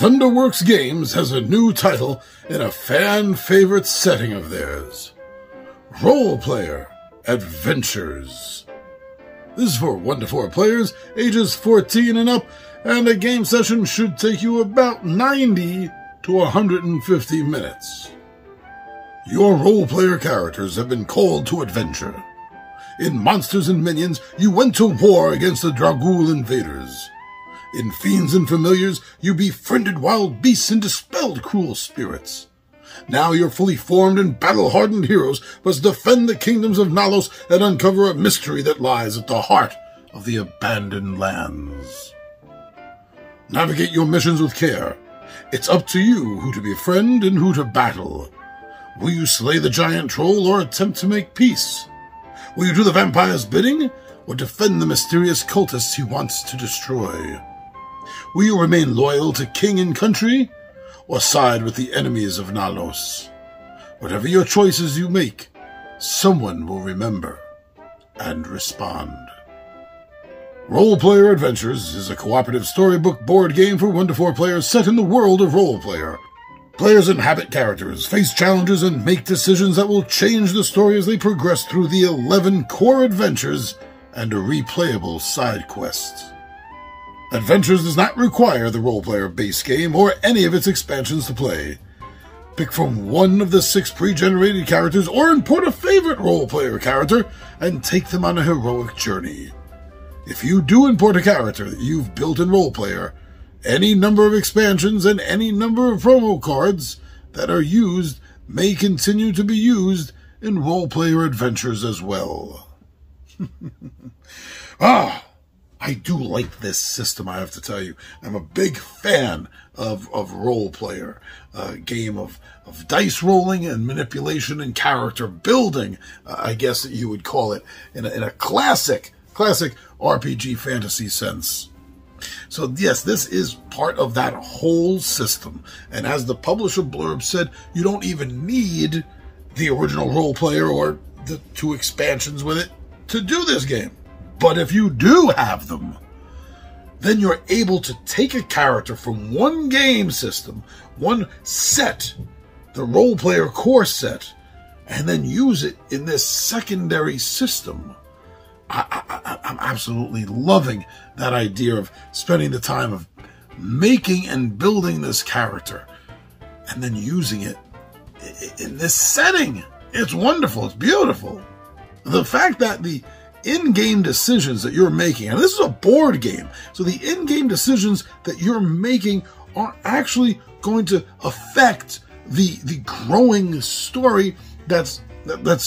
Thunderworks Games has a new title in a fan-favorite setting of theirs. Role Player Adventures. This is for 1 to 4 players, ages 14 and up, and a game session should take you about 90 to 150 minutes. Your role player characters have been called to adventure. In Monsters and Minions, you went to war against the Dragul invaders. In Fiends and Familiars, you befriended wild beasts and dispelled cruel spirits. Now your fully formed and battle-hardened heroes must defend the kingdoms of Nalos and uncover a mystery that lies at the heart of the abandoned lands. Navigate your missions with care. It's up to you who to befriend and who to battle. Will you slay the giant troll or attempt to make peace? Will you do the vampire's bidding or defend the mysterious cultists he wants to destroy? Will you remain loyal to king and country, or side with the enemies of Nalos? Whatever your choices you make, someone will remember and respond. Role Player Adventures is a cooperative storybook board game for 1 to 4 players set in the world of Role Player. Players inhabit characters, face challenges, and make decisions that will change the story as they progress through the 11 core adventures and a replayable side quest. Adventures does not require the Role Player base game or any of its expansions to play. Pick from one of the 6 pre-generated characters or import a favorite Role Player character and take them on a heroic journey. If you do import a character that you've built in Role Player, any number of expansions and any number of promo cards that are used may continue to be used in Role Player Adventures as well. I do like this system, I have to tell you. I'm a big fan of Role Player, a game of dice rolling and manipulation and character building, I guess that you would call it, in a classic RPG fantasy sense. So yes, this is part of that whole system. And as the publisher blurb said, you don't even need the original Role Player or the 2 expansions with it to do this game. But if you do have them, then you're able to take a character from one game system, one set, the Role Player core set, and then use it in this secondary system. I'm absolutely loving that idea of spending the time of making and building this character and then using it in this setting. It's wonderful. It's beautiful. The fact that the in-game decisions that you're making, and this is a board game, so the in-game decisions that you're making are actually going to affect the growing story that's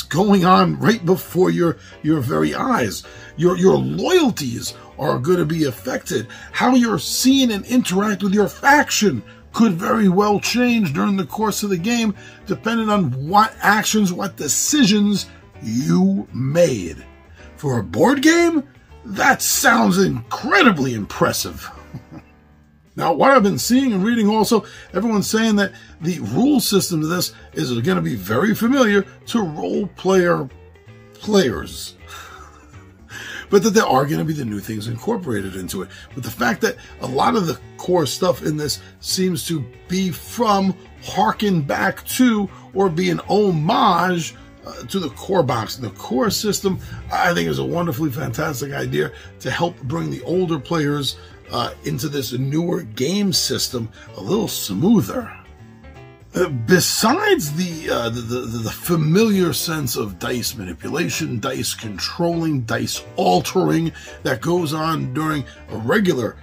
going on right before your very eyes. Your loyalties are going to be affected. How you're seen and interact with your faction could very well change during the course of the game, depending on what actions, what decisions you made. For a board game, that sounds incredibly impressive. Now, what I've been seeing and reading also, everyone's saying that the rule system to this is going to be very familiar to Role Player players. But that there are going to be the new things incorporated into it. But the fact that a lot of the core stuff in this seems to be from, harken back to, or be an homage to the core box. The core system, I think, is a wonderfully fantastic idea to help bring the older players into this newer game system a little smoother. Besides the familiar sense of dice manipulation, dice controlling, dice altering that goes on during a regular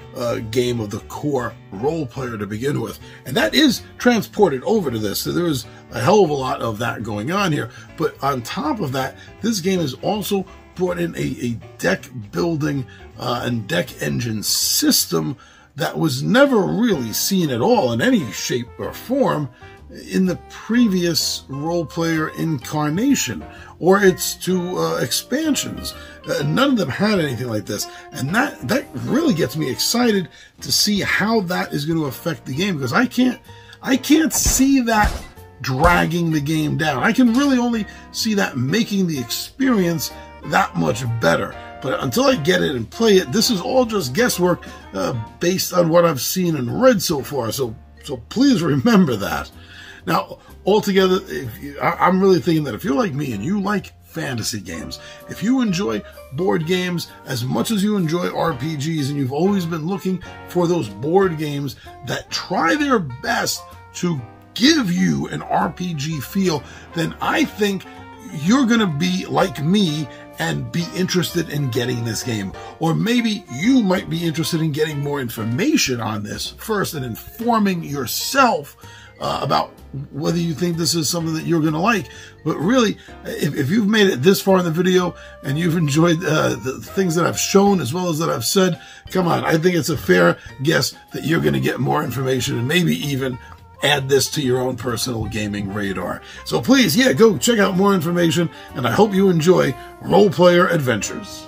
game of the core Role Player to begin with, and that is transported over to this, so there is a hell of a lot of that going on here. But on top of that, this game has also brought in a deck building and deck engine system that was never really seen at all in any shape or form in the previous Role Player incarnation or its 2 expansions. None of them had anything like this, and that really gets me excited to see how that is going to affect the game, because I can't see that dragging the game down. I can really only see that making the experience that much better. But until I get it and play it, this is all just guesswork based on what I've seen and read so far. So So please remember that. Now, altogether, I'm really thinking that if you're like me and you like fantasy games, if you enjoy board games as much as you enjoy RPGs, and you've always been looking for those board games that try their best to give you an RPG feel, then I think you're going to be like me and be interested in getting this game. Or maybe you might be interested in getting more information on this first and informing yourself about whether you think this is something that you're going to like. But really, if you've made it this far in the video and you've enjoyed the things that I've shown as well as that I've said, come on, I think it's a fair guess that you're going to get more information and maybe even add this to your own personal gaming radar. So please, yeah, go check out more information, and I hope you enjoy Role Player Adventures.